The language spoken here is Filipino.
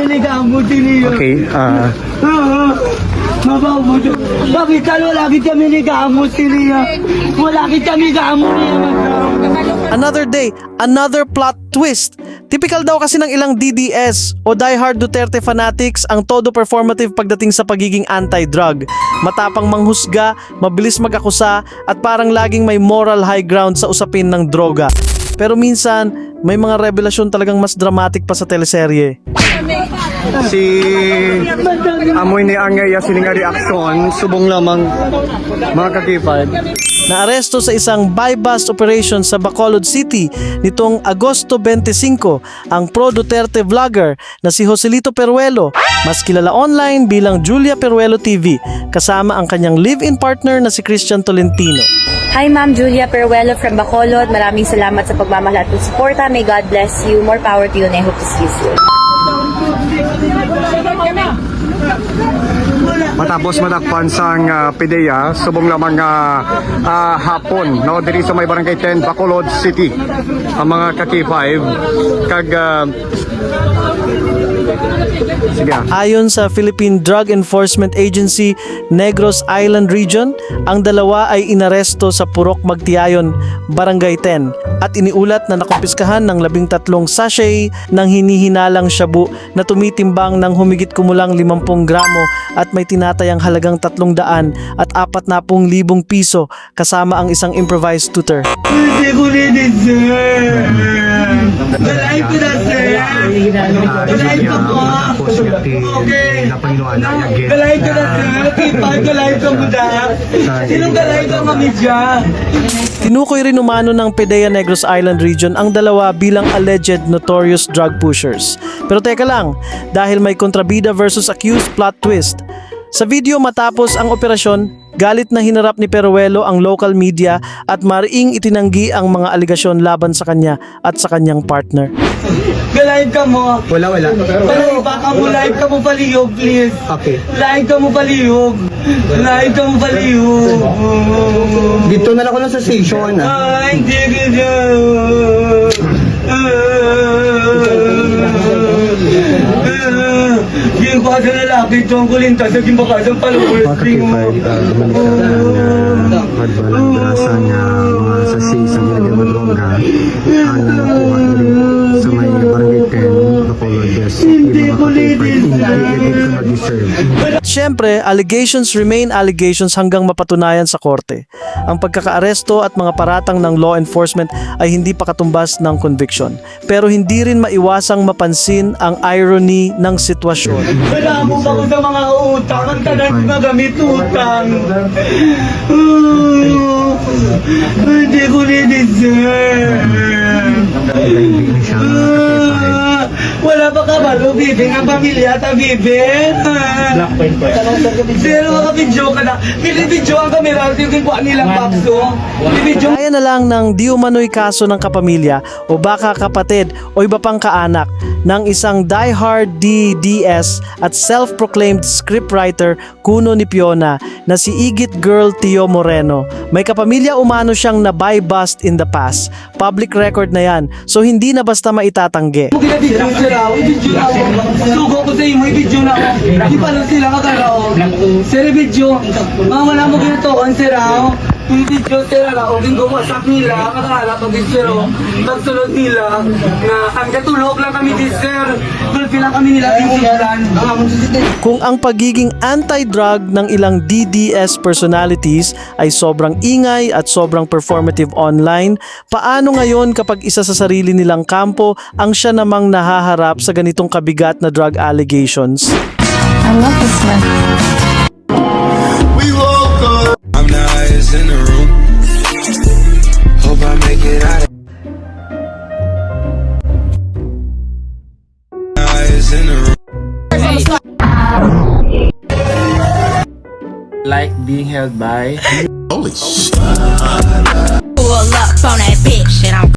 may nagamutin niyo. Okay, Mababuto. Bakit wala kita may nagamutin niya? Wala kita may nagamutin niya. Another day, another plot twist. Typical daw kasi ng ilang DDS o diehard Duterte fanatics ang todo performative pagdating sa pagiging anti-drug. Matapang manghusga, mabilis mag-akusa at parang laging may moral high ground sa usapin ng droga. Pero minsan, may mga revelasyon talagang mas dramatic pa sa teleserye. si amoy ni angay sining reaksyon subong lamang mga kakipad. Naaresto sa isang buy-bust operation sa Bacolod City nitong Agosto 25 ang pro-Duterte vlogger na si Joselito Peruelo, mas kilala online bilang Julia Peruelo TV, kasama ang kanyang live-in partner na si Christian Tolentino. Hi Ma'am Julia Peruelo from Bacolod. Maraming salamat sa pagmamahal at suporta. May God bless you. More power to you and I hope to see you soon. Matapos matakpan sang PDEA subong lamang hapon no diri sa may barangay 10 Bacolod City ang mga kaki-5 kag Ayon sa Philippine Drug Enforcement Agency Negros Island Region, ang dalawa ay inaresto sa Purok Magtiayon, Barangay 10 at iniulat na nakumpiskahan ng 13 sachet ng hinihinalang shabu na tumitimbang ng humigit kumulang 50 gramo at may tinatayang halagang 300 at 40,000 piso kasama ang isang improvised tutor. Hindi ko rin, sir. Galay ko na, sir. Galay ko po. Okay. Galay ko na, sir. Kipag galay ko mo na. Sinong galay ko kami dyan? Tinukoy rin umano ng PDEA Negros Island Region ang dalawa bilang alleged notorious drug pushers. Pero teka lang, dahil may kontrabida versus accused plot twist. Sa video matapos ang operasyon, galit na hinarap ni Peruelo ang local media at mariing itinanggi ang mga aligasyon laban sa kanya at sa kanyang partner. Galive ka mo. wala. Pero baka mo live ka mo palihog, please. Okay. Live ka mo palihog. Live ka mo palihog. Dito na lang ako sa station. Ay, hindi ka Yung kwa sa lalaki ito ang kulinta sa gimbakasang followers. Magbalandrasan nga mga sasi sa mga madroga ang nakuha sa may barangay 10 Bacolod West. Hindi ko ladies. Siyempre, allegations remain allegations hanggang mapatunayan sa korte. Ang pagkakaaresto at mga paratang ng law enforcement ay hindi pa katumbas ng conviction. Pero hindi rin maiwasang mapansin ang irony ng sitwasyon. Wala mo ba ko sa mga utang? Ang tanan ko magamit utang. Hindi ko wala pa ka ba? Bibing ang pamilya ta bibing. Pero makabidyo ka na. Pilibidyo ang kamera. Yung kuha nilang bakso. Pilibidyo. Kaya na lang ng di umano'y kaso ng kapamilya o baka kapatid o iba pang kaanak ng isang diehard DDS at self-proclaimed scriptwriter kuno ni Piona na si Igit Girl Tio Moreno. May kapamilya umano siyang na-buy-bust in the past. Public record na yan, so hindi na basta maitatanggi. Sugo ko sa imo, i-video na ako. Di pa lang sila kakarao. Sir, i-video. Mga wala mo ginatoon, sir, ako. I-video, sir, ako. Kung gumasak nila, kakahala pag sir, magsunod nila na hanggang tulog lang kami din, sir. Tulpi lang kami nila tingulan. Kung ang pagiging anti-drug ng ilang DDS personalities ay sobrang ingay at sobrang performative online, paano ngayon kapag isa sa sarili nilang kampo ang siya namang nahaharap sa ganitong kabigat na drug allegations? I love this one. We woke up. I'm the highest in the room. Hope I make it out. Highest in the room. Like being held by Holy shit. Pull up on that bitch and I'm